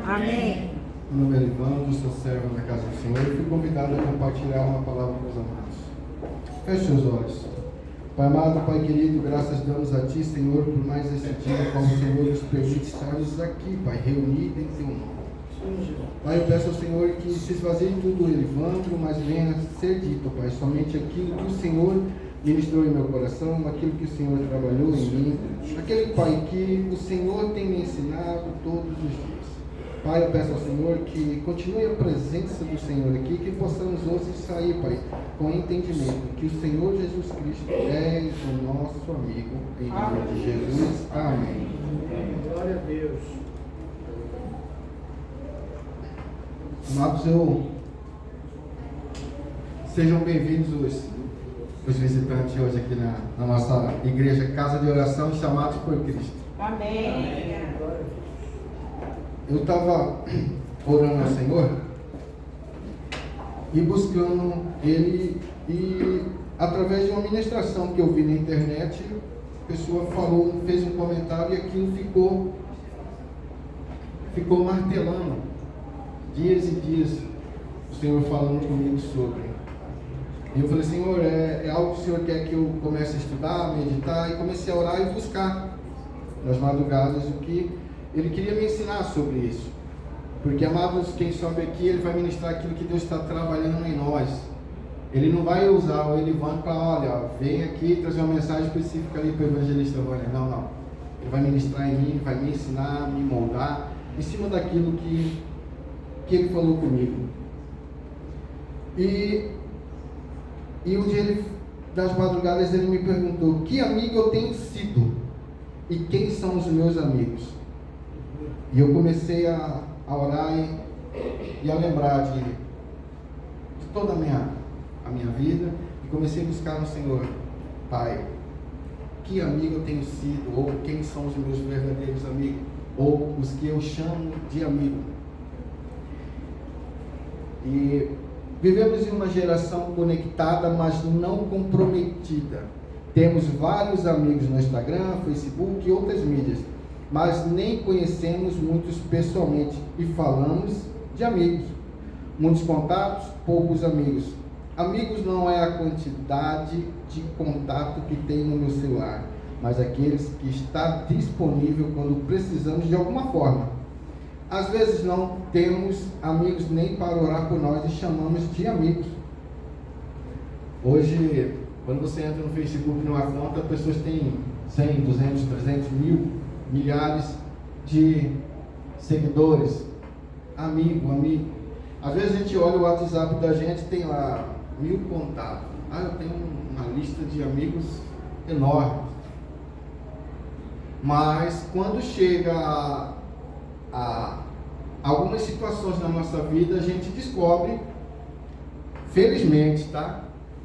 Amém. Meu nome é Evandro, sou servo na casa do Senhor e fui convidado a compartilhar uma palavra com os amados. Feche seus olhos. Pai amado, Pai querido, graças damos a Ti, Senhor, por mais esse dia, como o Senhor nos permite estarmos aqui, Pai, reunidos em Teu nome. Pai, eu peço ao Senhor que se esvazie tudo, Evandro, mas venha ser dito, Pai, somente aquilo que o Senhor ministrou em meu coração, aquilo que o Senhor trabalhou em mim, aquele, Pai, que o Senhor tem me ensinado todos os dias. Pai, eu peço ao Senhor que continue a presença do Senhor aqui, que possamos hoje sair, Pai, com entendimento que o Senhor Jesus Cristo é o nosso amigo, em nome de Jesus. Amém. Glória a Deus. Amados, sejam bem-vindos os visitantes hoje aqui na nossa igreja, Casa de Oração, chamados por Cristo. Amém. Eu estava orando ao Senhor e buscando Ele, e através de uma ministração que eu vi na internet, a pessoa fez um comentário e aquilo ficou martelando, dias e dias, o Senhor falando comigo sobre. E eu falei, Senhor, é algo que o Senhor quer que eu comece a estudar, meditar, e comecei a orar e buscar nas madrugadas o que Ele queria me ensinar sobre isso. Porque, amados, quem sobe aqui, ele vai ministrar aquilo que Deus está trabalhando em nós. Ele não vai usar o Elivan para, olha, vem aqui trazer uma mensagem específica ali para o evangelista Vânia. Não. Ele vai ministrar em mim, vai me ensinar, me moldar, em cima daquilo que ele falou comigo. E um dia, das madrugadas, ele me perguntou, que amigo eu tenho sido? E quem são os meus amigos? E eu comecei a orar e a lembrar de toda a minha vida, e comecei a buscar no Senhor, Pai, que amigo eu tenho sido, ou quem são os meus verdadeiros amigos, ou os que eu chamo de amigo. E vivemos em uma geração conectada, mas não comprometida. Temos vários amigos no Instagram, Facebook e outras mídias, mas nem conhecemos muitos pessoalmente e falamos de amigos. Muitos contatos, poucos amigos. Amigos não é a quantidade de contato que tem no meu celular, mas aqueles que está disponível quando precisamos de alguma forma. Às vezes não temos amigos nem para orar por nós e chamamos de amigos. Hoje, quando você entra no Facebook numa conta, pessoas têm 100, 200, 300, milhares de seguidores, amigo. Às vezes a gente olha o WhatsApp da gente, tem lá 1000 contatos. Eu tenho uma lista de amigos enorme. Mas quando chega a algumas situações na nossa vida, a gente descobre, felizmente,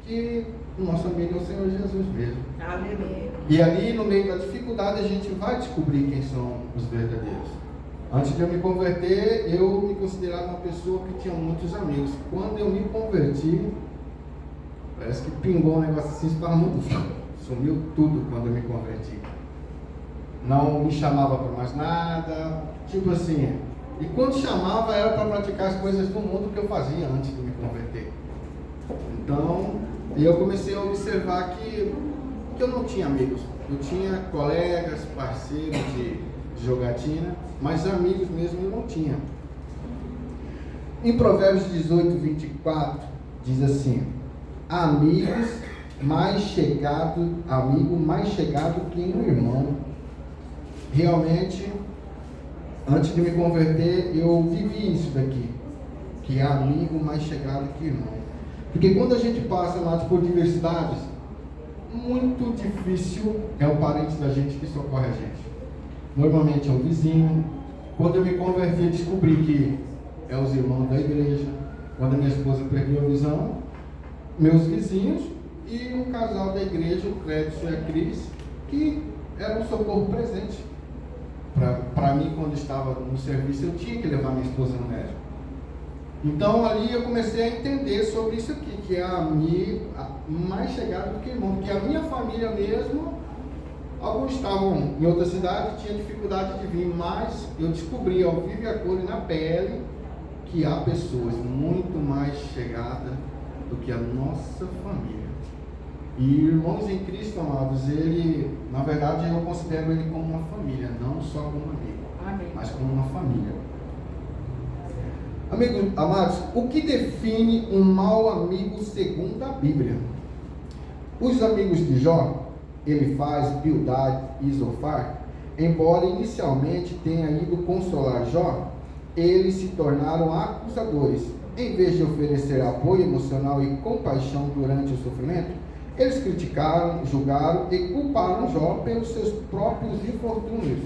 que o nosso amigo é o Senhor Jesus mesmo. Aleluia. E ali, no meio da dificuldade, a gente vai descobrir quem são os verdadeiros. Antes de eu me converter, eu me considerava uma pessoa que tinha muitos amigos. Quando eu me converti, parece que pingou um negócio assim, sumiu tudo quando eu me converti. Não me chamava para mais nada, tipo assim. E quando chamava, era para praticar as coisas do mundo que eu fazia antes de me converter. Então, eu comecei a observar que eu não tinha amigos. Eu tinha colegas, parceiros de jogatina, mas amigos mesmo eu não tinha. Em Provérbios 18, 24, diz assim: amigo mais chegado que um irmão. Realmente, antes de me converter, eu vivi isso daqui, que é amigo mais chegado que irmão. Porque quando a gente passa mais por diversidades, muito difícil é o parente da gente que socorre a gente. Normalmente é um vizinho. Quando eu me converti, eu descobri que é os irmãos da igreja. Quando a minha esposa perdeu a visão, meus vizinhos e um casal da igreja, o Clédio e a Cris, que era um socorro presente. Para mim, quando estava no serviço, eu tinha que levar minha esposa no médico. Então ali eu comecei a entender sobre isso aqui, que é amigo mais chegado do que irmão, porque a minha família mesmo Alguns estavam em outra cidade e tinham dificuldade de vir, mas eu descobri ao vivo e a cor e na pele que há pessoas muito mais chegadas do que a nossa família. E irmãos em Cristo, amados, ele, na verdade, eu considero ele como uma família, não só como um amigo, Amém. mas como uma família. Amigos, amados, o que define um mau amigo segundo a Bíblia? Os amigos de Jó, Elifaz, Bildad e Zofar, embora inicialmente tenha ido consolar Jó, eles se tornaram acusadores. Em vez de oferecer apoio emocional e compaixão durante o sofrimento, eles criticaram, julgaram e culparam Jó pelos seus próprios infortúnios.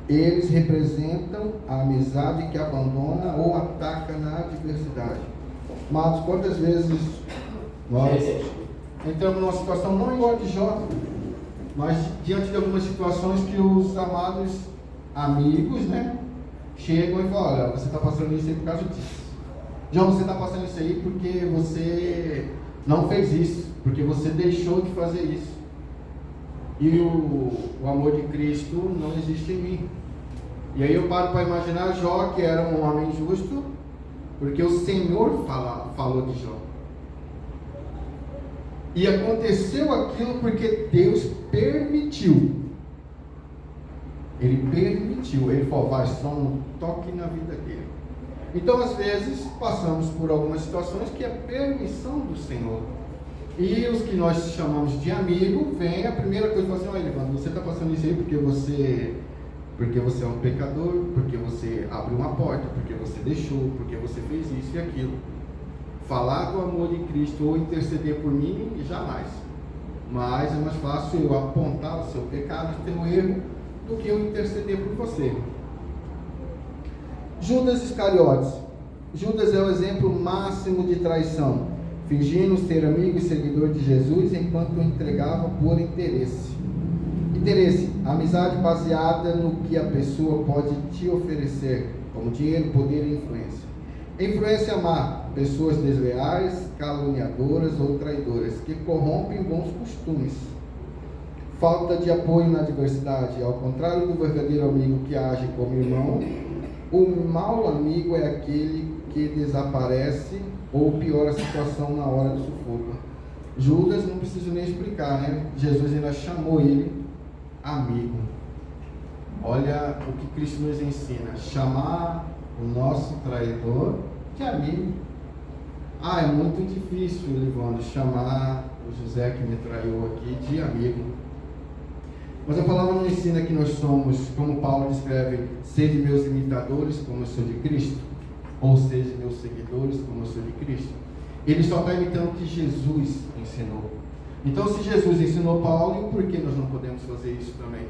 Eles representam a amizade que abandona ou ataca na adversidade. Mas quantas vezes nós entramos numa situação não igual a de Jó, mas diante de algumas situações que os amados amigos, né, chegam e falam: olha, você está passando isso aí por causa disso. João, você está passando isso aí porque você não fez isso, porque você deixou de fazer isso. E o amor de Cristo não existe em mim. E aí eu paro para imaginar Jó, que era um homem justo, porque o Senhor falou de Jó. E aconteceu aquilo porque Deus permitiu. Ele permitiu. Ele falou: vai, só um toque na vida dele. Então, às vezes, passamos por algumas situações que é permissão do Senhor. E os que nós chamamos de amigo, vem a primeira coisa e fala assim: olha, Evandro, você está passando isso aí porque você é um pecador, porque você abriu uma porta, porque você deixou, porque você fez isso e aquilo. Falar do amor de Cristo ou interceder por mim, jamais. Mas é mais fácil eu apontar o seu pecado, o teu erro, do que eu interceder por você. Judas Iscariotes. Judas é o exemplo máximo de traição, fingindo ser amigo e seguidor de Jesus enquanto o entregava por interesse. Interesse, amizade baseada no que a pessoa pode te oferecer, como dinheiro, poder e influência. Influência má, pessoas desleais, caluniadoras ou traidoras, que corrompem bons costumes. Falta de apoio na adversidade, ao contrário do verdadeiro amigo que age como irmão, o mau amigo é aquele que desaparece ou piora a situação na hora do sufoco. Judas, não preciso nem explicar, né? Jesus ainda chamou ele amigo. Olha o que Cristo nos ensina: chamar o nosso traidor de amigo. É muito difícil, Livando, chamar o José que me traiu aqui de amigo. Mas a palavra nos ensina que nós somos, como Paulo descreve: sede meus imitadores, como eu sou de Cristo, ou seja, meus seguidores, como eu sou de Cristo. Ele só está imitando o que Jesus ensinou. Então, se Jesus ensinou Paulo, por que nós não podemos fazer isso também?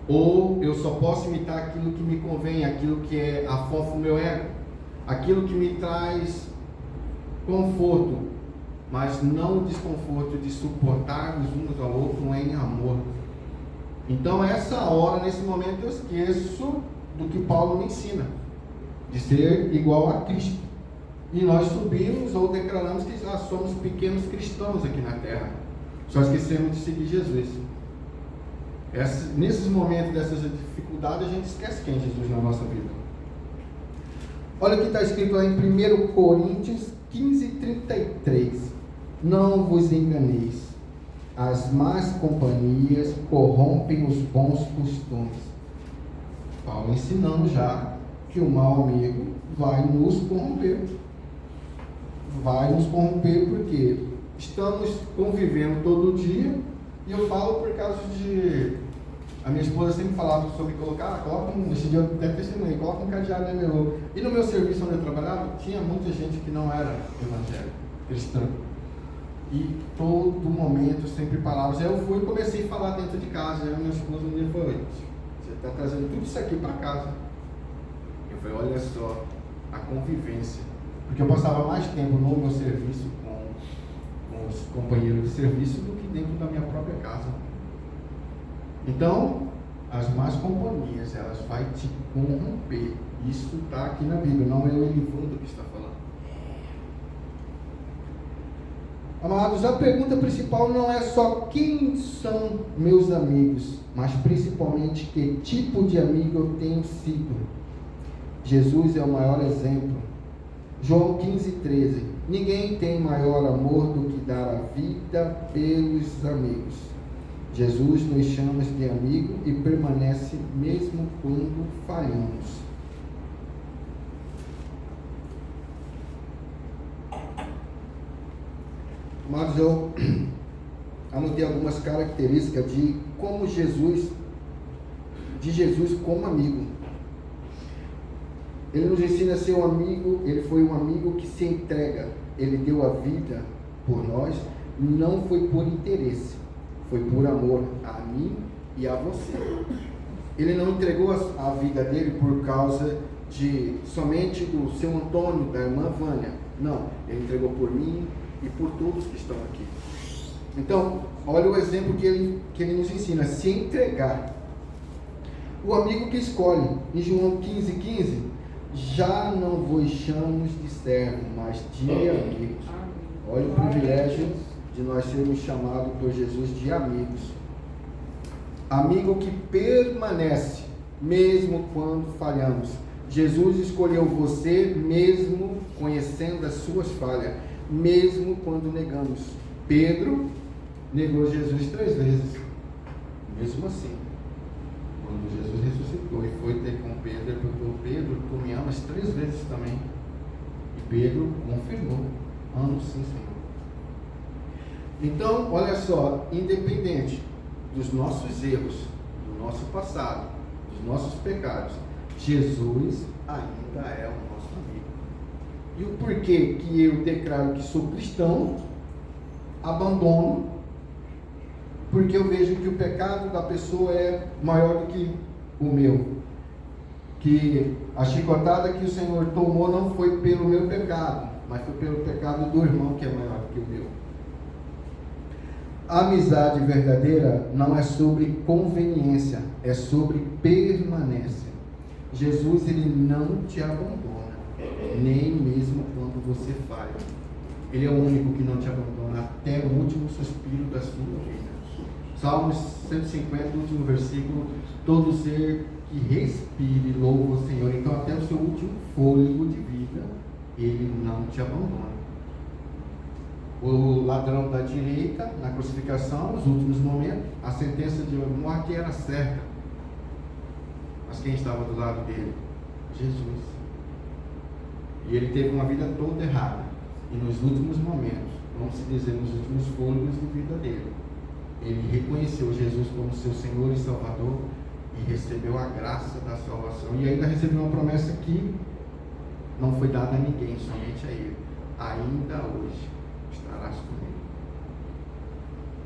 Ou eu só posso imitar aquilo que me convém, aquilo que afofa o meu ego, aquilo que me traz conforto, mas não o desconforto de suportarmos uns ao outro em amor. Então, essa hora, nesse momento, eu esqueço do que Paulo me ensina, de ser igual a Cristo. E nós subimos ou declaramos que já somos pequenos cristãos aqui na terra. Só esquecemos de seguir Jesus. Nesses momentos dessas dificuldades, a gente esquece quem é Jesus na nossa vida. Olha o que está escrito lá em 1 Coríntios 15:33. Não vos enganeis, as más companhias corrompem os bons costumes. Paulo ensinando já que o mau amigo vai nos corromper. Vai nos corromper porque estamos convivendo todo dia. E eu falo por causa de... A minha esposa sempre falava sobre coloca esse dia eu até testemunhei, coloca um cadeado no meu... E no meu serviço onde eu trabalhava, tinha muita gente que não era evangélica, cristã. E todo momento, sempre palavras. Aí eu fui e comecei a falar dentro de casa. Aí a minha esposa me falou: você está trazendo tudo isso aqui para casa. Eu falei: olha só, a convivência. Porque eu passava mais tempo no meu serviço com os companheiros de serviço do que dentro da minha própria casa. Então, as más companhias, elas vão te corromper. Isso está aqui na Bíblia, não é o Elivundo que está falando. Amados, a pergunta principal não é só quem são meus amigos, mas principalmente que tipo de amigo eu tenho sido. Jesus é o maior exemplo. João 15:13. Ninguém tem maior amor do que dar a vida pelos amigos. Jesus nos chama de amigo e permanece mesmo quando falhamos. Mas eu anotei algumas características de Jesus como amigo. Ele nos ensina a ser um amigo. Ele foi um amigo que se entrega. Ele deu a vida por nós. Não foi por interesse, foi por amor a mim e a você. Ele não entregou a vida dele por causa somente do seu Antônio, da irmã Vânia. Não, ele entregou por mim e por todos que estão aqui. Então, olha o exemplo que ele nos ensina: se entregar. O amigo que escolhe, em João 15:15, já não vos chamamos de servo, mas de amigos. Olha o privilégio de nós sermos chamados por Jesus de amigos. Amigo que permanece, mesmo quando falhamos. Jesus escolheu você, mesmo conhecendo as suas falhas, mesmo quando negamos. Pedro negou Jesus 3 vezes. Mesmo assim, quando Jesus ressuscitou e foi ter com Pedro, ele perguntou: Pedro, tu me amas 3 vezes também? E Pedro confirmou: amo sim, Senhor. Então, olha só, independente dos nossos erros, do nosso passado, dos nossos pecados, Jesus ainda é o nosso amigo. E o porquê que eu declaro que sou cristão, abandono, porque eu vejo que o pecado da pessoa é maior do que o meu. Que a chicotada que o Senhor tomou não foi pelo meu pecado, mas foi pelo pecado do irmão que é maior do que o meu. A amizade verdadeira não é sobre conveniência, é sobre permanência. Jesus, ele não te abandona, nem mesmo quando você falha. Ele é o único que não te abandona até o último suspiro da sua vida. Salmos 150, último versículo: todo ser que respire louva o Senhor. Então, até o seu último fôlego de vida, ele não te abandona. O ladrão da direita, na crucificação, nos últimos momentos, a sentença de morte era certa. Mas quem estava do lado dele? Jesus. E ele teve uma vida toda errada. E nos últimos momentos, vamos dizer, nos últimos fôlegos de vida dele, ele reconheceu Jesus como seu Senhor e Salvador e recebeu a graça da salvação. E ainda recebeu uma promessa que não foi dada a ninguém, somente a ele: ainda hoje estarás comigo.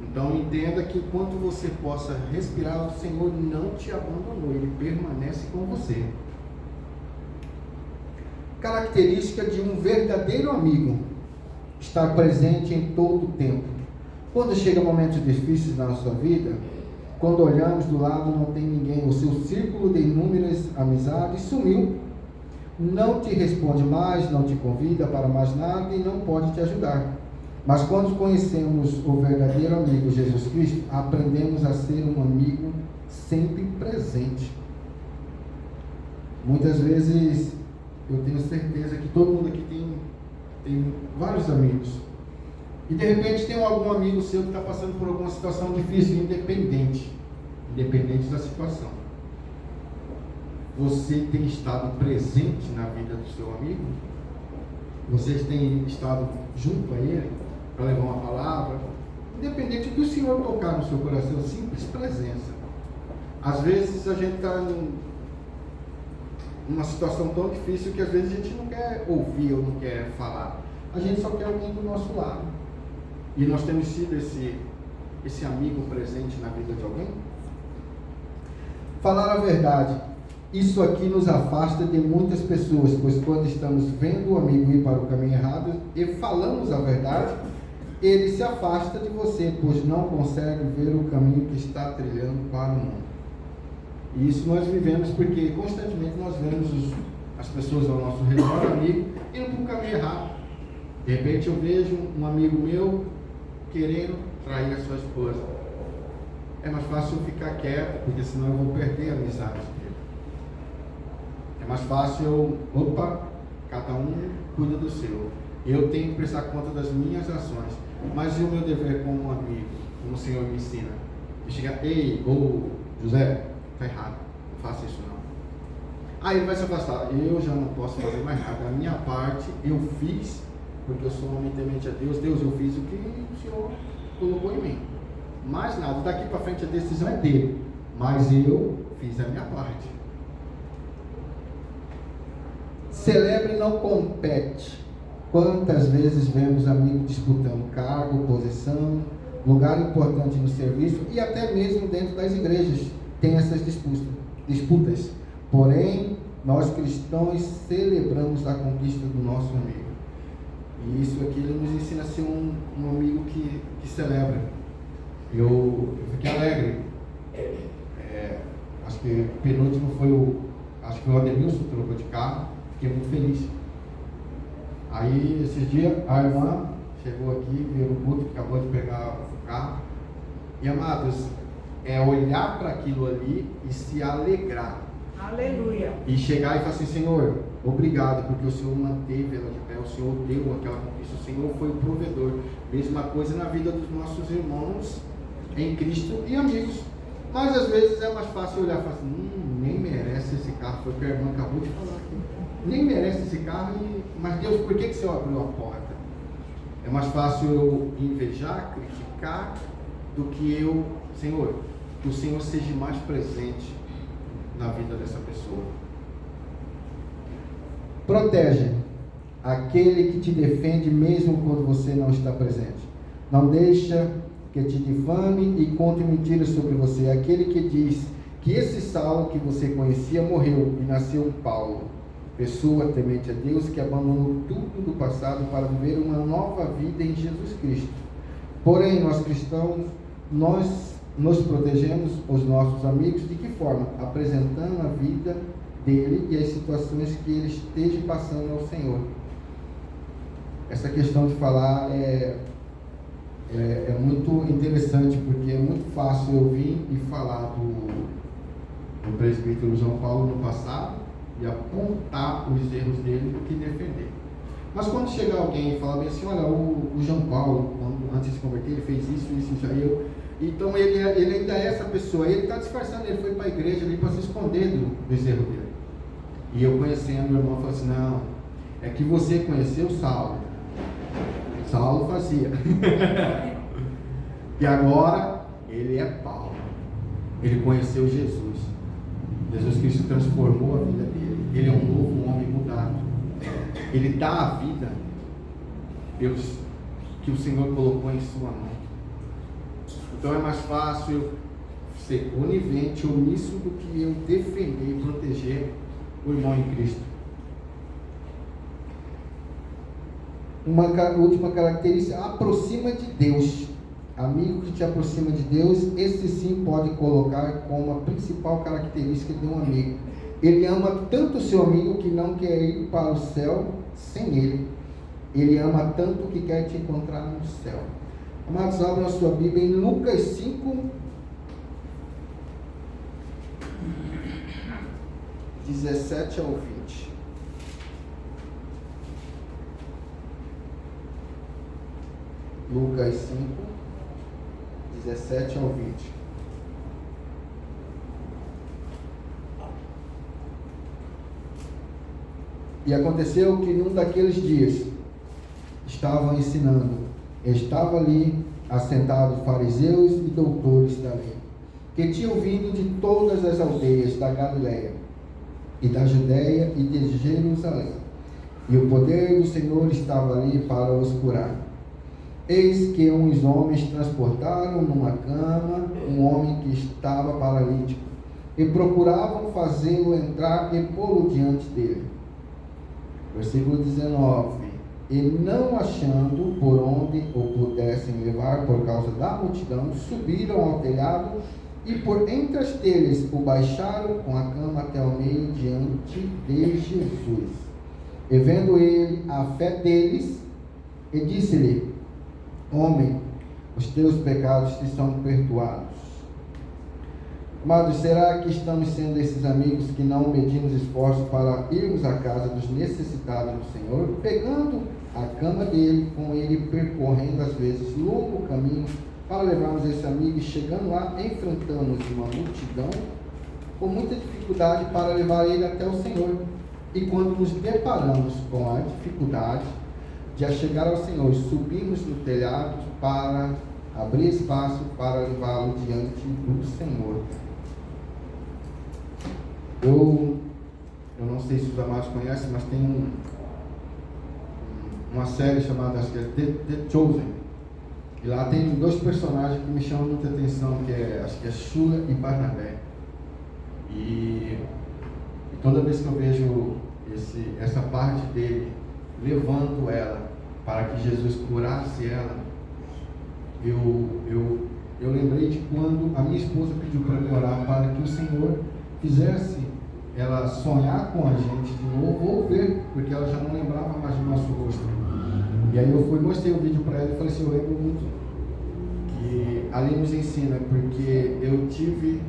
Então entenda que enquanto você possa respirar, o Senhor não te abandonou, Ele permanece com você. Característica de um verdadeiro amigo: estar presente em todo o tempo. Quando chega momentos difíceis na nossa vida, quando olhamos do lado não tem ninguém, o seu círculo de inúmeras amizades sumiu, não te responde mais, não te convida para mais nada e não pode te ajudar. Mas quando conhecemos o verdadeiro amigo Jesus Cristo, aprendemos a ser um amigo sempre presente. Muitas vezes eu tenho certeza que todo mundo aqui tem vários amigos. E de repente tem algum amigo seu que está passando por alguma situação difícil, independente da situação. Você tem estado presente na vida do seu amigo? Vocês têm estado junto a ele para levar uma palavra? Independente do que o Senhor tocar no seu coração, simples presença. Às vezes a gente está numa situação tão difícil que às vezes a gente não quer ouvir ou não quer falar. A gente só quer alguém do nosso lado. E nós temos sido esse amigo presente na vida de alguém? Falar a verdade. Isso aqui nos afasta de muitas pessoas, pois quando estamos vendo o amigo ir para o caminho errado e falamos a verdade, ele se afasta de você, pois não consegue ver o caminho que está trilhando para o mundo. E isso nós vivemos porque constantemente nós vemos as pessoas ao nosso redor, amigo, indo para o caminho errado. De repente eu vejo um amigo meu querendo trair a sua esposa. É mais fácil eu ficar quieto, porque senão eu vou perder a amizade dele. É mais fácil eu, cada um cuida do seu. Eu tenho que prestar conta das minhas ações. Mas e o meu dever como um amigo, como o Senhor me ensina? E chegar, ei, José, está errado, não faça isso não. Aí ele vai se afastar. Eu já não posso fazer mais nada. A minha parte eu fiz, porque eu sou um homem temente a Deus. Deus, eu fiz o que o Senhor colocou em mim. Mais nada. Daqui para frente a decisão é dele. Mas eu fiz a minha parte. Celebre não compete. Quantas vezes vemos amigos disputando cargo, posição, lugar importante no serviço e até mesmo dentro das igrejas tem essas disputas. Porém, nós cristãos celebramos a conquista do nosso amigo. E isso aqui ele nos ensina a ser um amigo que celebra. Eu fiquei alegre. Acho que o penúltimo foi o Ademilson trocou de carro. Fiquei muito feliz. Aí, esses dias, a irmã chegou aqui, veio no culto, que acabou de pegar o carro. E, amados, é olhar para aquilo ali e se alegrar. Aleluia. E chegar e falar assim, Senhor, obrigado, porque o Senhor manteve ela de pé, o Senhor deu aquela conquista, o Senhor foi o provedor. Mesma coisa na vida dos nossos irmãos em Cristo e amigos. Mas às vezes é mais fácil olhar e falar assim, nem merece esse carro, foi o que a irmã acabou de falar aqui. Nem merece esse carro, mas Deus, por que você abriu a porta? É mais fácil eu invejar, criticar, do que eu, Senhor, que o Senhor seja mais presente na vida dessa pessoa. Protege aquele que te defende mesmo quando você não está presente. Não deixa que te difame e conte mentiras sobre você. Aquele que diz que esse Saulo que você conhecia morreu e nasceu Paulo, pessoa temente a Deus que abandonou tudo do passado para viver uma nova vida em Jesus Cristo. Porém, nós cristãos, nós nos protegemos os nossos amigos de que forma? Apresentando a vida dele e as situações que ele esteja passando ao Senhor. Essa questão de falar é muito interessante, porque é muito fácil eu vir e falar do presbítero João Paulo no passado e apontar os erros dele do que defender. Mas quando chegar alguém e falar bem assim, olha, o João Paulo, antes de se converter, ele fez isso, então ele ainda é essa pessoa, ele está disfarçando, ele foi para a igreja ali para se esconder dos erros dele. E eu conhecendo o irmão, falei assim, não, é que você conheceu Saulo. Saulo fazia. E agora ele é Paulo. Ele conheceu Jesus. Jesus Cristo transformou a vida dele. Ele é um novo homem mudado. Ele dá a vida que o Senhor colocou em sua mão. Então é mais fácil eu ser conivente, omisso, do que eu defender e proteger o irmão em Cristo. Uma última característica, aproxima de Deus. Amigo que te aproxima de Deus, esse sim pode colocar como a principal característica de um amigo. Ele ama tanto o seu amigo que não quer ir para o céu sem ele. Ele ama tanto que quer te encontrar no céu. Amados, abram a sua Bíblia em Lucas 5, 17 ao 20. Lucas 5, 17 ao 20. E aconteceu que num daqueles dias estavam ensinando. Estava ali assentados fariseus e doutores da lei, que tinham vindo de todas as aldeias da Galileia e da Judeia e de Jerusalém. E o poder do Senhor estava ali para os curar. Eis que uns homens transportaram numa cama um homem que estava paralítico e procuravam fazê-lo entrar e pô-lo diante dele. Versículo 19. E não achando por onde o pudessem levar por causa da multidão, subiram ao telhado e por entre as telhas o baixaram com a cama até ao meio diante de Jesus. E vendo ele a fé deles, e disse-lhe: Homem, os teus pecados te são perdoados. Amados, será que estamos sendo esses amigos que não medimos esforços para irmos à casa dos necessitados do Senhor, pegando a cama dele, com ele percorrendo às vezes longo caminho para levarmos esse amigo e chegando lá, enfrentamos uma multidão com muita dificuldade para levar ele até o Senhor. E quando nos deparamos com a dificuldade de chegar ao Senhor, subimos no telhado para abrir espaço para levá-lo diante do Senhor. Eu não sei se os amados conhecem, mas tem uma série chamada, acho que é The Chosen. E lá tem dois personagens que me chamam muita atenção, acho que é Shula e Barnabé. E toda vez que eu vejo essa parte dele levando ela para que Jesus curasse ela, eu lembrei de quando a minha esposa pediu para eu orar para que o Senhor fizesse ela sonhar com a gente de novo ou ver, porque ela já não lembrava mais do nosso rosto. E aí eu mostrei o vídeo para ela e falei assim, eu lembro muito que ali nos ensina, porque eu tive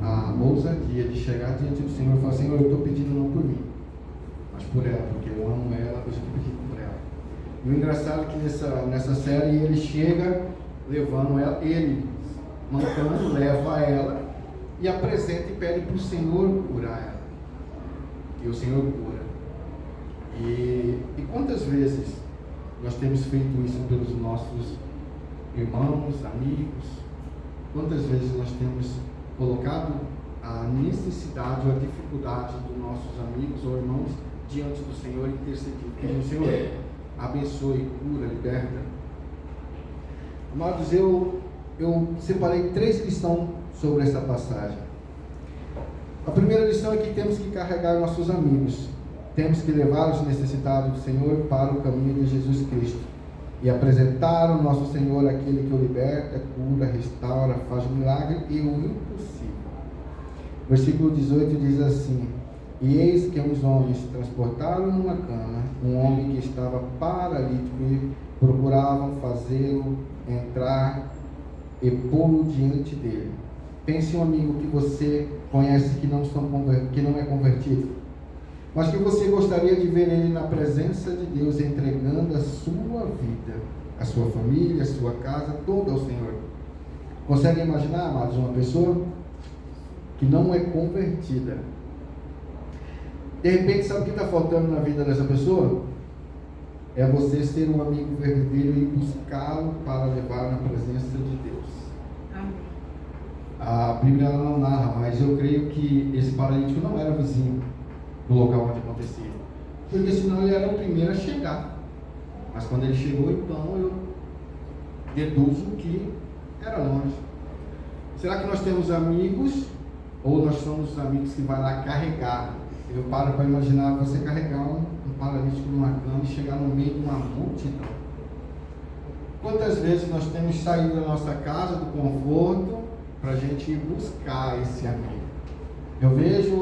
a ousadia de chegar diante do Senhor e falar, Senhor, eu estou pedindo não por mim, mas por ela, porque eu amo ela, eu estou pedindo por ela. E o engraçado é que nessa série ele chega levando ela, ele mancando, leva ela e apresenta e pede para o Senhor curar ela. E o Senhor cura. E quantas vezes nós temos feito isso pelos nossos irmãos, amigos? Quantas vezes nós temos colocado a necessidade ou a dificuldade dos nossos amigos ou irmãos diante do Senhor e intercedido, pedindo, Senhor, abençoe, cura, liberta. Amados, eu separei 3 lições sobre essa passagem. A primeira lição é que temos que carregar nossos amigos, temos que levar os necessitados do Senhor para o caminho de Jesus Cristo e apresentar ao nosso Senhor aquele que o liberta, cura, restaura, faz milagre e o impossível. Versículo 18 diz assim: e eis que uns homens transportaram numa cama um homem que estava paralítico e procuravam fazê-lo entrar e pô-lo diante dele. Pense um amigo que você conhece que não é convertido, mas que você gostaria de ver ele na presença de Deus, entregando a sua vida, a sua família, a sua casa, toda ao Senhor. Consegue imaginar, amados, uma pessoa que não é convertida? De repente, sabe o que está faltando na vida dessa pessoa? É você ser um amigo verdadeiro e buscá-lo para levar na presença de Deus. Amém. A Bíblia não narra, mas eu creio que esse paralítico não era vizinho do local onde acontecia, porque senão ele era o primeiro a chegar. Mas quando ele chegou, então eu deduzo que era longe. Será que nós temos amigos ou nós somos os amigos que vai lá carregar? Eu paro para imaginar você carregar um paralítico numa cama e chegar no meio de uma multidão. Quantas vezes nós temos saído da nossa casa, do conforto, para a gente ir buscar esse amigo? Eu vejo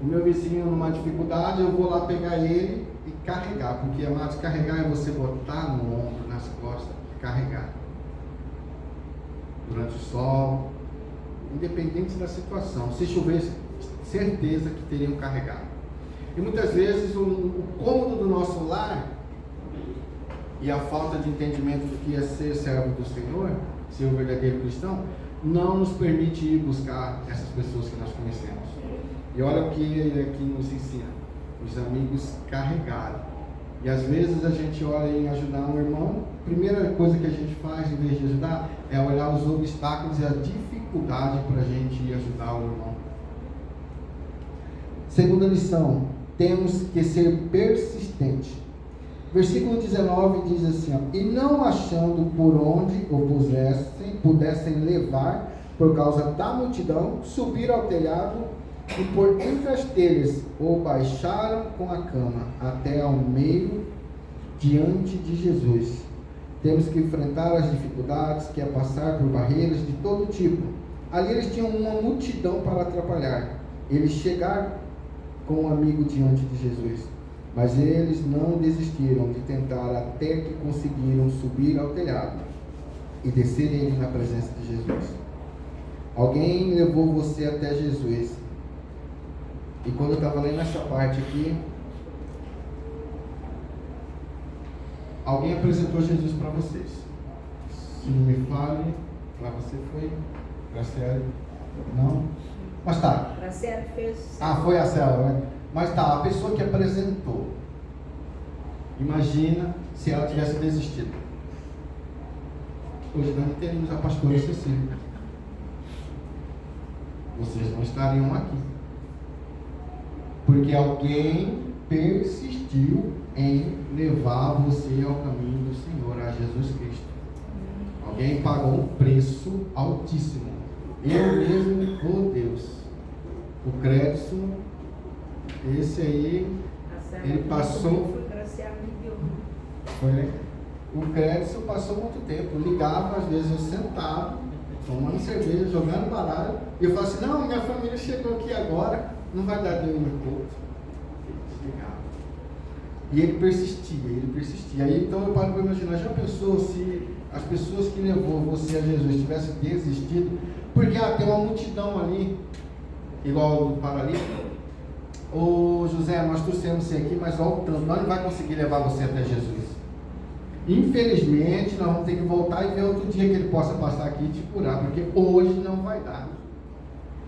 o meu vizinho numa dificuldade, eu vou lá pegar ele e carregar, porque, amados, carregar é você botar no ombro, nas costas, carregar. Durante o sol, independente da situação, se chovesse, certeza que teriam carregado. E muitas vezes o cômodo do nosso lar e a falta de entendimento do que é ser servo do Senhor, ser um verdadeiro cristão, não nos permite ir buscar essas pessoas que nós conhecemos. E olha o que ele aqui nos ensina: os amigos carregaram. E às vezes a gente olha em ajudar um irmão, a primeira coisa que a gente faz em vez de ajudar é olhar os obstáculos e a dificuldade para a gente ir ajudar o irmão. Segunda lição: temos que ser persistentes. Versículo 19 diz assim: e não achando por onde o pudessem levar por causa da multidão, subiram ao telhado e por entre as telhas o baixaram com a cama até ao meio diante de Jesus. Temos que enfrentar as dificuldades, que é passar por barreiras de todo tipo. Ali eles tinham uma multidão para atrapalhar. Eles chegaram com um amigo diante de Jesus, mas eles não desistiram de tentar até que conseguiram subir ao telhado. e descerem na presença de Jesus. Alguém levou você até Jesus. E quando eu estava lendo essa parte aqui, alguém apresentou Jesus para vocês. Se não me fale, para você foi? Graciela? Não? Mas tá. Graciela fez. Ah, foi a Célia, né? Mas tá, a pessoa que apresentou. Imagina se ela tivesse desistido. Hoje nós não teríamos a pastora Cecília. Vocês não estariam aqui. Porque alguém persistiu em levar você ao caminho do Senhor, a Jesus Cristo. Alguém pagou um preço altíssimo. Eu mesmo, oh Deus. O crédito, esse aí, ele passou. Foi, né? O crédito passou muito tempo. Eu ligava, às vezes eu sentado, tomando cerveja, jogando baralho, e eu falava assim: não, minha família chegou aqui agora, não vai dar Deus no culto. E ele persistia. Aí então eu paro para imaginar: já pensou se as pessoas que levou você a Jesus tivessem desistido? Porque tem uma multidão ali, igual do paralítico. Ô José, nós trouxemos você aqui, mas olha o tanto, nós não vai conseguir levar você até Jesus. Infelizmente, nós vamos ter que voltar e ver outro dia que ele possa passar aqui e te curar, porque hoje não vai dar.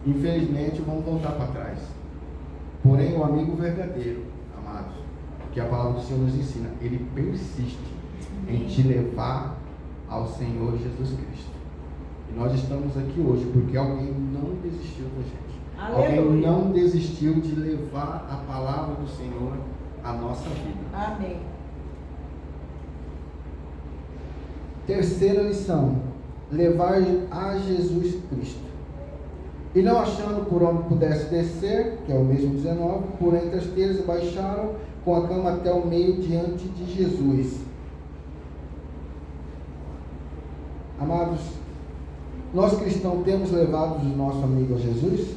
Infelizmente, vamos voltar para trás. Porém, o amigo verdadeiro, amados, que a palavra do Senhor nos ensina, ele persiste em te levar ao Senhor Jesus Cristo. E nós estamos aqui hoje porque alguém não desistiu da gente. Aleluia. Alguém não desistiu de levar a palavra do Senhor à nossa vida. Amém. Terceira lição: levar a Jesus Cristo. E não achando por onde pudesse descer, que é o mesmo 19, por entre as telhas baixaram com a cama até o meio diante de Jesus. Amados, nós cristãos temos levado o nosso amigo a Jesus?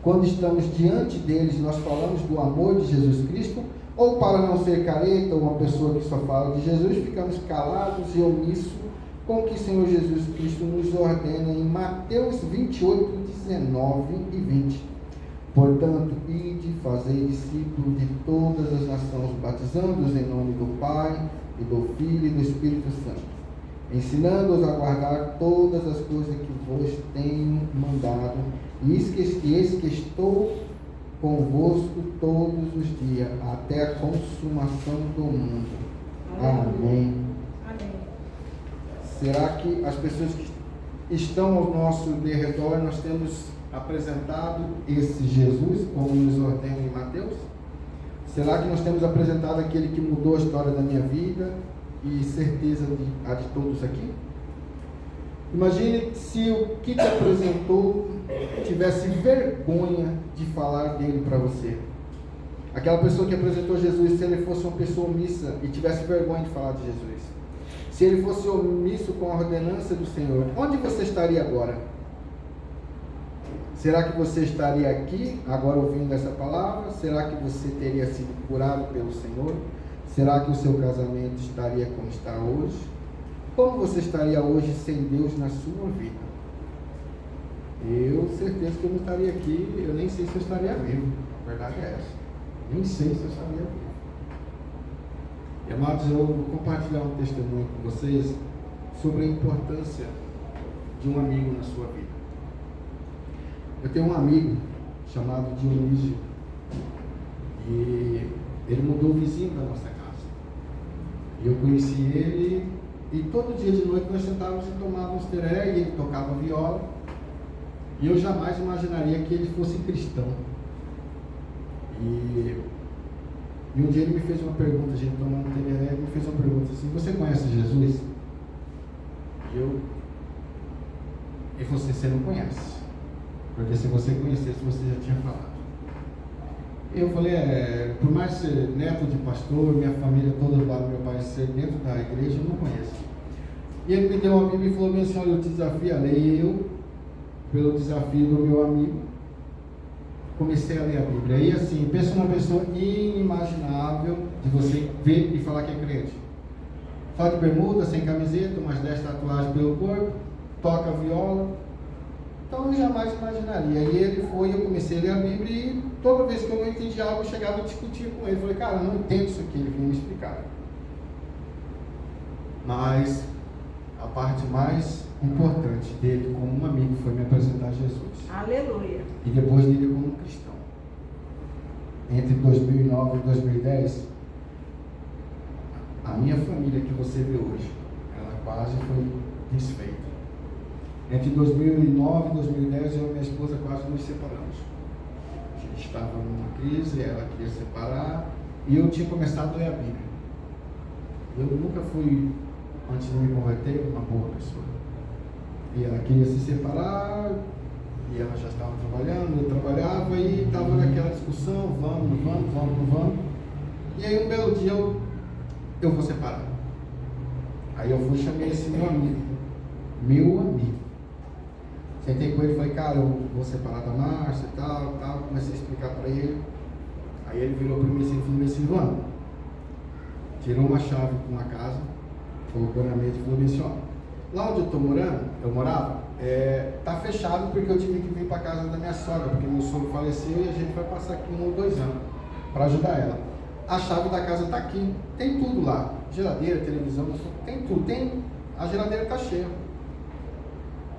Quando estamos diante deles, nós falamos do amor de Jesus Cristo? Ou para não ser careta, ou uma pessoa que só fala de Jesus, ficamos calados e omissos com o que o Senhor Jesus Cristo nos ordena em Mateus 28, 19 e 20. Portanto, ide, fazei discípulos de todas as nações, batizando-os em nome do Pai, e do Filho e do Espírito Santo, ensinando-os a guardar todas as coisas que vos tenho mandado, e eis que estou convosco todos os dias, até a consumação do mundo. Amém. Amém. Será que as pessoas que estão ao nosso derredor, nós temos apresentado esse Jesus, como nos ordena em Mateus? Será que nós temos apresentado aquele que mudou a história da minha vida e certeza a de todos aqui? Imagine se o que te apresentou tivesse vergonha de falar dele para você. Aquela pessoa que apresentou Jesus, se ele fosse uma pessoa omissa e tivesse vergonha de falar de Jesus, se ele fosse omisso com a ordenança do Senhor, onde você estaria agora? Será que você estaria aqui agora ouvindo essa palavra? Será que você teria sido curado pelo Senhor? Será que o seu casamento estaria como está hoje? Como você estaria hoje sem Deus na sua vida? Eu certeza que eu não estaria aqui, eu nem sei se eu estaria vivo. A verdade é essa. Nem sei se eu estaria vivo. E, amados, eu vou compartilhar um testemunho com vocês sobre a importância de um amigo na sua vida. Eu tenho um amigo chamado Dionísio e ele mudou o vizinho da nossa casa. E eu conheci ele e todo dia de noite nós sentávamos e tomávamos teré e ele tocava viola. E eu jamais imaginaria que ele fosse cristão. E um dia ele me fez uma pergunta, a gente tomando teré, ele me fez uma pergunta assim: você conhece Jesus? E ele falou assim: você não conhece. Porque se você conhecesse, você já tinha falado. Eu falei: por mais ser neto de pastor, minha família toda lá do meu pai ser dentro da igreja, eu não conheço. E ele me deu uma Bíblia e falou assim: olha, eu te desafio a ler. E eu, pelo desafio do meu amigo, comecei a ler a Bíblia. E assim, pensa uma pessoa inimaginável de você ver e falar que é crente. só de bermuda, sem camiseta, umas 10 tatuagens pelo corpo, toca viola. Então eu jamais imaginaria. E ele foi, eu comecei a ler a Bíblia e toda vez que eu não entendia algo, eu chegava e discutia com ele. Eu falei, cara, eu não entendo isso aqui, ele veio me explicar. Mas a parte mais importante dele como um amigo foi me apresentar a Jesus. Aleluia. E depois dele como um cristão. Entre 2009 e 2010, a minha família que você vê hoje, ela quase foi desfeita. Entre 2009 e 2010, eu e minha esposa quase nos separamos. A gente estava numa crise, ela queria separar, e eu tinha começado a ler a Bíblia. Eu nunca fui, antes de me converter, uma boa pessoa. E ela queria se separar, e ela já estava trabalhando, eu trabalhava, e estava naquela discussão, vamos. E aí um belo dia eu vou separar. Aí eu fui e chamei esse meu amigo. Sentei com ele e falei, cara, eu vou separar da Márcia e tal. Comecei a explicar para ele. Aí ele virou para mim assim, falou, Silvano, tirou uma chave com uma casa, colocou na mesa e falou assim, ó, lá onde eu morava, tá fechado porque eu tive que vir para casa da minha sogra, porque meu sogro faleceu e a gente vai passar aqui 1 ou 2 anos para ajudar ela. A chave da casa está aqui, tem tudo lá, geladeira, televisão, tem tudo, a geladeira está cheia.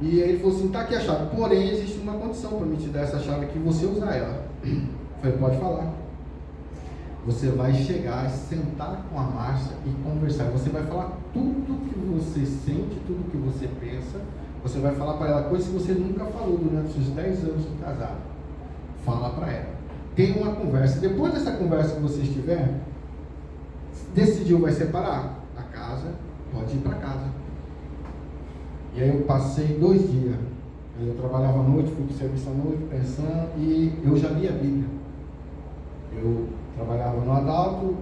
E aí ele falou assim, tá aqui a chave, porém existe uma condição para me te dar essa chave aqui, você usar ela. Eu falei, pode falar. Você vai chegar, sentar com a Márcia e conversar. Você vai falar tudo que você sente, tudo que você pensa. Você vai falar para ela coisas que você nunca falou durante os 10 anos de casado. Fala para ela. Tem uma conversa. Depois dessa conversa que você estiver, decidiu, vai separar a casa, pode ir para casa. E aí eu passei 2 dias. Eu trabalhava à noite, fui para o serviço à noite, pensando, e eu já lia a Bíblia. Eu trabalhava no Adalto,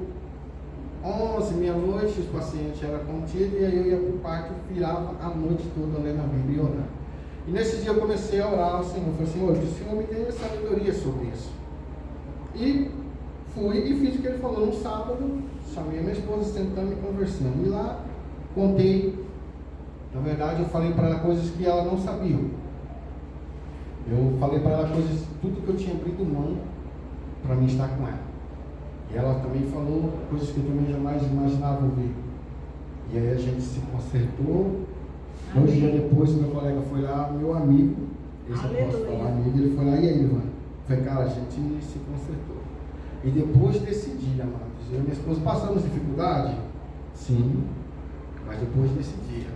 11, meia-noite, os pacientes eram contidos, e aí eu ia para o quarto e virava a noite toda lendo a Bíblia e orando. E nesse dia eu comecei a orar ao Senhor, falei, Senhor, que o Senhor me dê sabedoria sobre isso. E fui e fiz o que ele falou no sábado, chamei a minha esposa, sentando e conversando. E lá contei, na verdade eu falei para ela coisas que ela não sabia. Eu falei para ela coisas, tudo que eu tinha abrido mão para mim estar com ela. E ela também falou coisas que eu também jamais imaginava ouvir. E aí a gente se consertou. 2 dias depois, meu colega foi lá, meu amigo, esse eu posso falar amigo, ele foi lá, e aí, Ivan? Eu falei, cara, a gente se consertou. E depois desse dia, amados, eu e minha esposa passamos dificuldade? Sim, mas depois desse dia,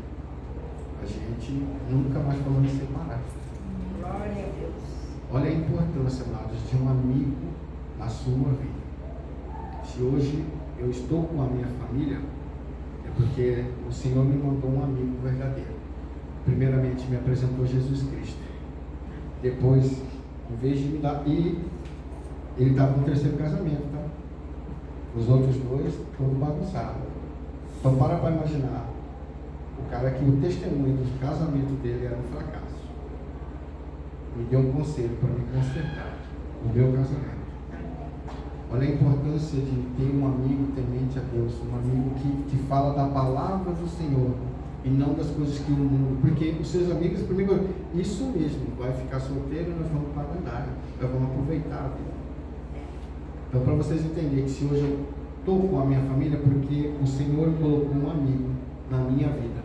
a gente nunca mais falou em separar. Glória a Deus. Olha a importância, amados, de um amigo na sua vida. Se hoje eu estou com a minha família, é porque o Senhor me mandou um amigo verdadeiro. Primeiramente me apresentou Jesus Cristo. Depois, em vez de me dar... E ele estava no 3º casamento, tá? Os outros 2, todo bagunçado. Então para imaginar o cara que o testemunho do casamento dele era um fracasso. Me deu um conselho para me consertar o meu casamento. Olha a importância de ter um amigo temente a Deus, um amigo que fala da palavra do Senhor e não das coisas que o mundo, porque os seus amigos, primeiro, isso mesmo, vai ficar solteiro, nós vamos para a bandagem, nós vamos aproveitar a vida. Então, para vocês entenderem que se hoje eu estou com a minha família, porque o Senhor colocou um amigo na minha vida.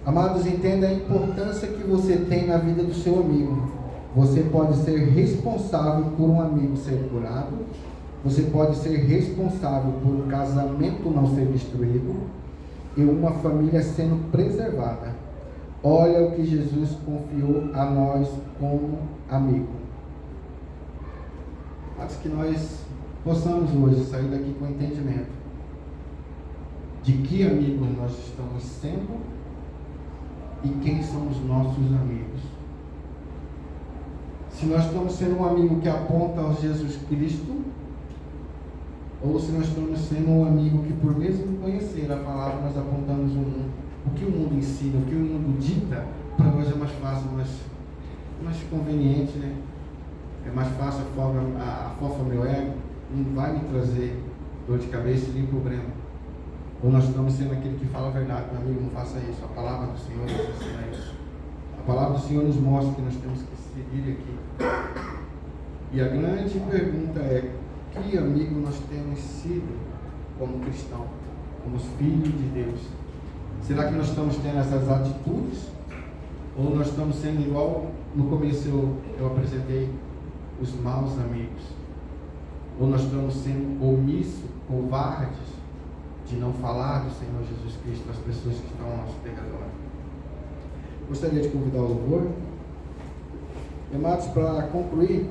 Amados, entenda a importância que você tem na vida do seu amigo. Você pode ser responsável por um amigo ser curado. Você pode ser responsável por um casamento não ser destruído e uma família sendo preservada. Olha o que Jesus confiou a nós como amigo. Mas que nós possamos hoje sair daqui com entendimento de que amigos nós estamos sendo e quem são os nossos amigos. Se nós estamos sendo um amigo que aponta a Jesus Cristo, ou se nós estamos sendo um amigo que, por mesmo conhecer a palavra, nós apontamos o que o mundo ensina, o que o mundo dita, para nós é mais fácil, mais conveniente, né? É mais fácil, afofa meu ego, não vai me trazer dor de cabeça nem problema. Ou nós estamos sendo aquele que fala a verdade, meu amigo, não faça isso. A palavra do Senhor nos ensina isso. A palavra do Senhor nos mostra que nós temos que seguir aqui. E a grande pergunta é: que amigo nós temos sido como cristão, como filhos de Deus? Será que nós estamos tendo essas atitudes? Ou nós estamos sendo igual no começo eu apresentei, os maus amigos? Ou nós estamos sendo omissos, covardes, de não falar do Senhor Jesus Cristo às pessoas que estão ao nosso derredor? Gostaria de convidar o louvor. Amados, para concluir,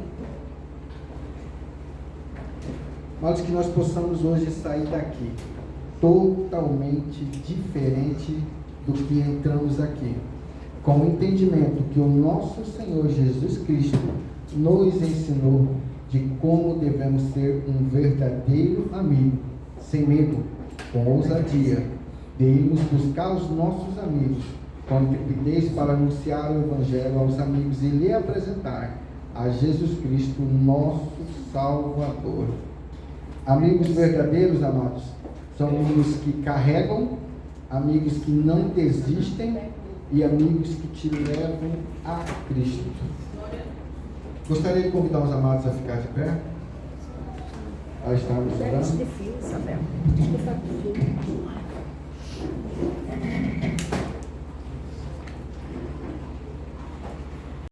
amados, que nós possamos hoje sair daqui totalmente diferente do que entramos aqui, com o entendimento que o nosso Senhor Jesus Cristo nos ensinou de como devemos ser um verdadeiro amigo, sem medo, com ousadia, de irmos buscar os nossos amigos, com intrepidez para anunciar o Evangelho aos amigos e lhe apresentar a Jesus Cristo, nosso Salvador. Amigos verdadeiros, amados, são amigos que carregam, amigos que não desistem e amigos que te levam a Cristo. Gostaria de convidar os amados a ficar de pé, a estarmos orando.